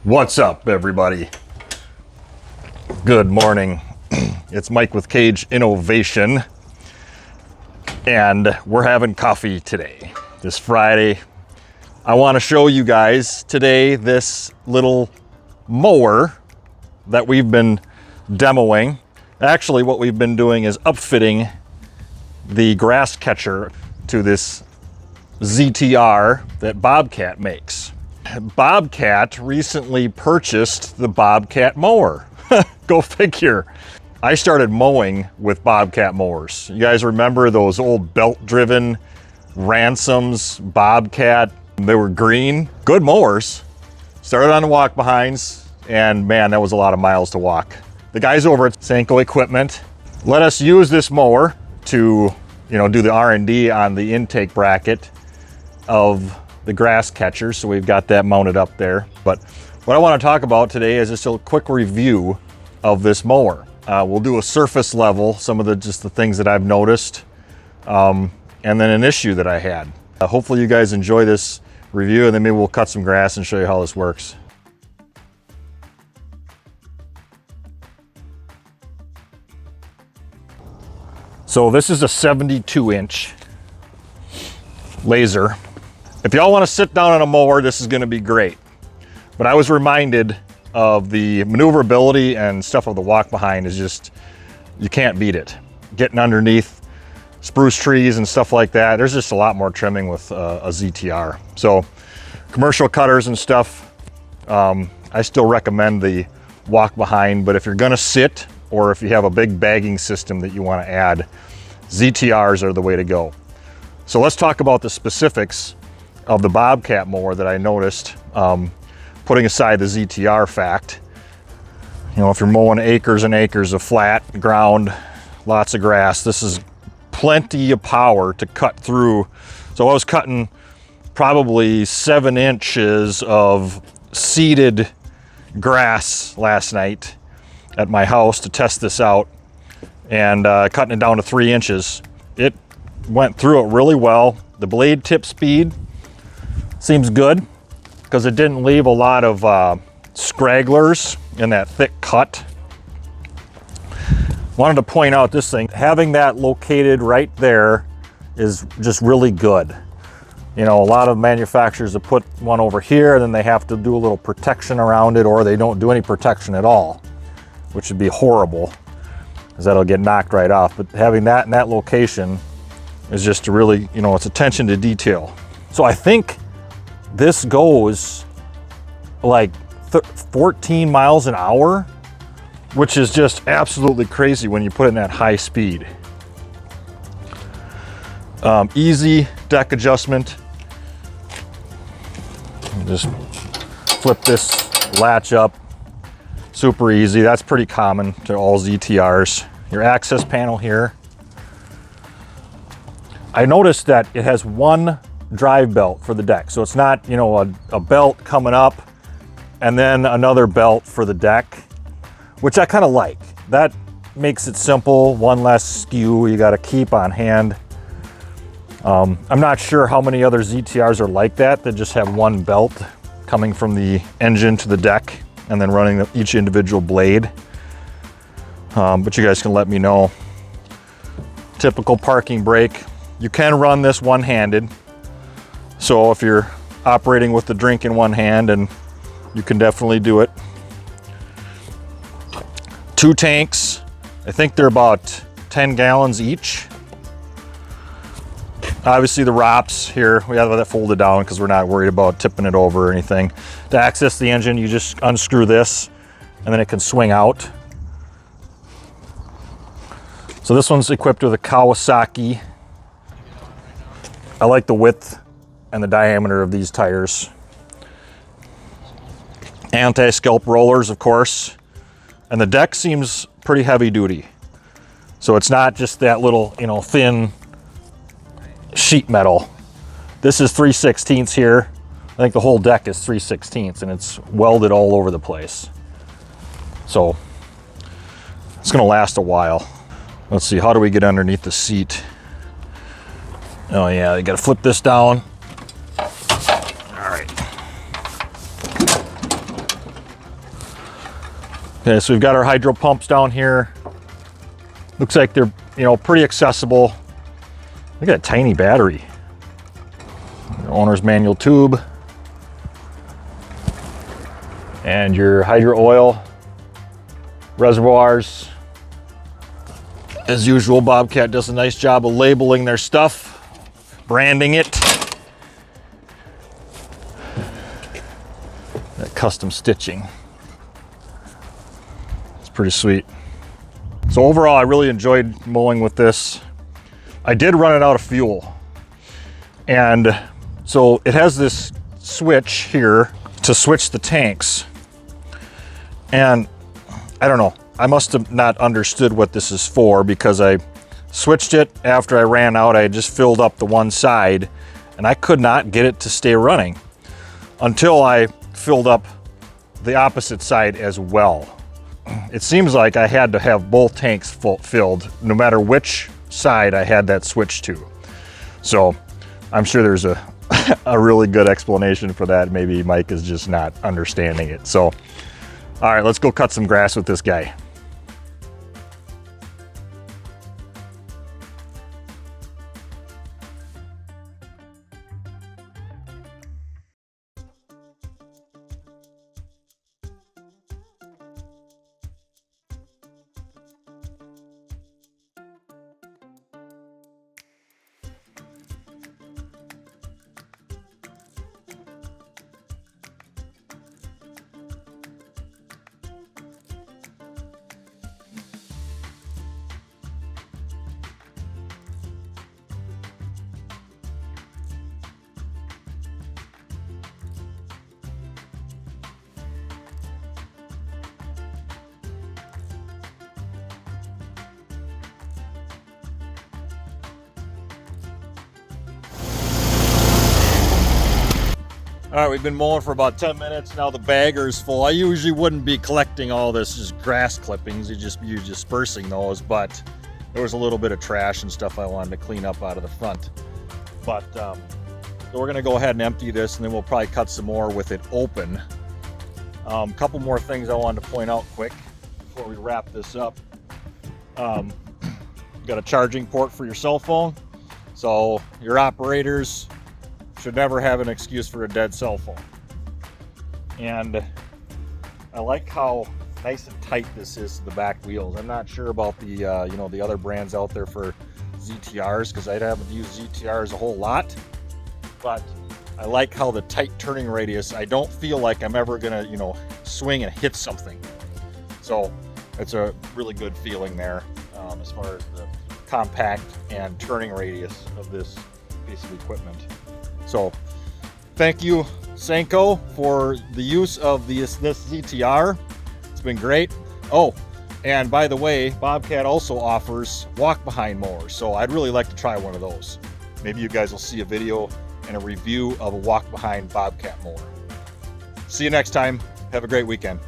What's up, everybody? Good morning. It's Mike with KAGE Innovation, and we're having coffee today. This Friday, I want to show you guys today this little mower that we've been demoing. Actually, what we've been doing is upfitting the grass catcher to this ZTR that Bobcat makes. Bobcat recently purchased the Bobcat mower. Go figure. I started mowing with Bobcat mowers. You guys remember those old belt-driven Ransoms Bobcat? They were green. Good mowers. Started on the walk behinds, and man, that was a lot of miles to walk. The guys over at Sanko Equipment let us use this mower to, do the R&D on the intake bracket of the grass catcher, so we've got that mounted up there. But what I want to talk about today is just a quick review of this mower. We'll do a surface level, some of the things that I've noticed, and then an issue that I had. Hopefully you guys enjoy this review, and then maybe we'll cut some grass and show you how this works. So this is a 72-inch laser. If y'all want to sit down on a mower, this is going to be great. But I was reminded of the maneuverability and stuff of the walk behind is just, you can't beat it. Getting underneath spruce trees and stuff like that, there's just a lot more trimming with a ZTR. So commercial cutters and stuff, I still recommend the walk behind, but if you're going to sit, or if you have a big bagging system that you want to add, ZTRs are the way to go. So let's talk about the specifics of the Bobcat mower that I noticed, putting aside the ZTR fact. If you're mowing acres and acres of flat ground, lots of grass, this is plenty of power to cut through. So I was cutting probably 7 inches of seeded grass last night at my house to test this out, and cutting it down to 3 inches. It went through it really well. The blade tip speed seems good because it didn't leave a lot of scragglers in that thick cut. Wanted to point out this thing, having that located right there is just really good. A lot of manufacturers have put one over here and then they have to do a little protection around it, or they don't do any protection at all, which would be horrible because that'll get knocked right off. But having that in that location is just really, it's attention to detail. So I think this goes like 14 miles an hour, which is just absolutely crazy when you put it in that high speed. Easy deck adjustment. Just flip this latch up. Super easy. That's pretty common to all ZTRs. Your access panel here. I noticed that it has one drive belt for the deck. So it's not, a belt coming up and then another belt for the deck, which I kind of like. That makes it simple, one less SKU you got to keep on hand. I'm not sure how many other ZTRs are like that just have one belt coming from the engine to the deck and then running each individual blade. But you guys can let me know. Typical parking brake. You can run this one-handed. So if you're operating with the drink in one hand, and you can definitely do it. 2 tanks. I think they're about 10 gallons each. Obviously the ROPS here, we have that folded down because we're not worried about tipping it over or anything. To access the engine, you just unscrew this and then it can swing out. So this one's equipped with a Kawasaki. I like the width and the diameter of these tires. Anti-scalp rollers, of course. And the deck seems pretty heavy duty. So it's not just that little, thin sheet metal. This is 3/16 here. I think the whole deck is 3/16 and it's welded all over the place. So it's gonna last a while. Let's see, how do we get underneath the seat? Oh yeah, you gotta flip this down. All right. Okay, so we've got our hydro pumps down here. Looks like they're, you know, pretty accessible. Look at that tiny battery. Your owner's manual tube. And your hydro oil reservoirs. As usual, Bobcat does a nice job of labeling their stuff, branding it. That custom stitching. It's pretty sweet. So overall, I really enjoyed mowing with this. I did run it out of fuel. And so it has this switch here to switch the tanks. And I don't know, I must have not understood what this is for, because I switched it after I ran out. I just filled up the one side and I could not get it to stay running until I filled up the opposite side as well. It seems like I had to have both tanks filled no matter which side I had that switch to. So I'm sure there's a really good explanation for that. Maybe Mike is just not understanding it. So, all right, let's go cut some grass with this guy. All right, we've been mowing for about 10 minutes. Now the bagger's full. I usually wouldn't be collecting all this just grass clippings. You're dispersing those, but there was a little bit of trash and stuff I wanted to clean up out of the front. But so we're gonna go ahead and empty this, and then we'll probably cut some more with it open. A couple more things I wanted to point out quick before we wrap this up. Got a charging port for your cell phone. So your operators should never have an excuse for a dead cell phone. And I like how nice and tight this is to the back wheels. I'm not sure about the you know, the other brands out there for ZTRs, because I haven't used ZTRs a whole lot, but I like how the tight turning radius, I don't feel like I'm ever gonna, you know, swing and hit something. So it's a really good feeling there as far as the compact and turning radius of this piece of equipment. So thank you, Senko, for the use of this ZTR. It's been great. Oh, and by the way, Bobcat also offers walk-behind mowers, so I'd really like to try one of those. Maybe you guys will see a video and a review of a walk-behind Bobcat mower. See you next time. Have a great weekend.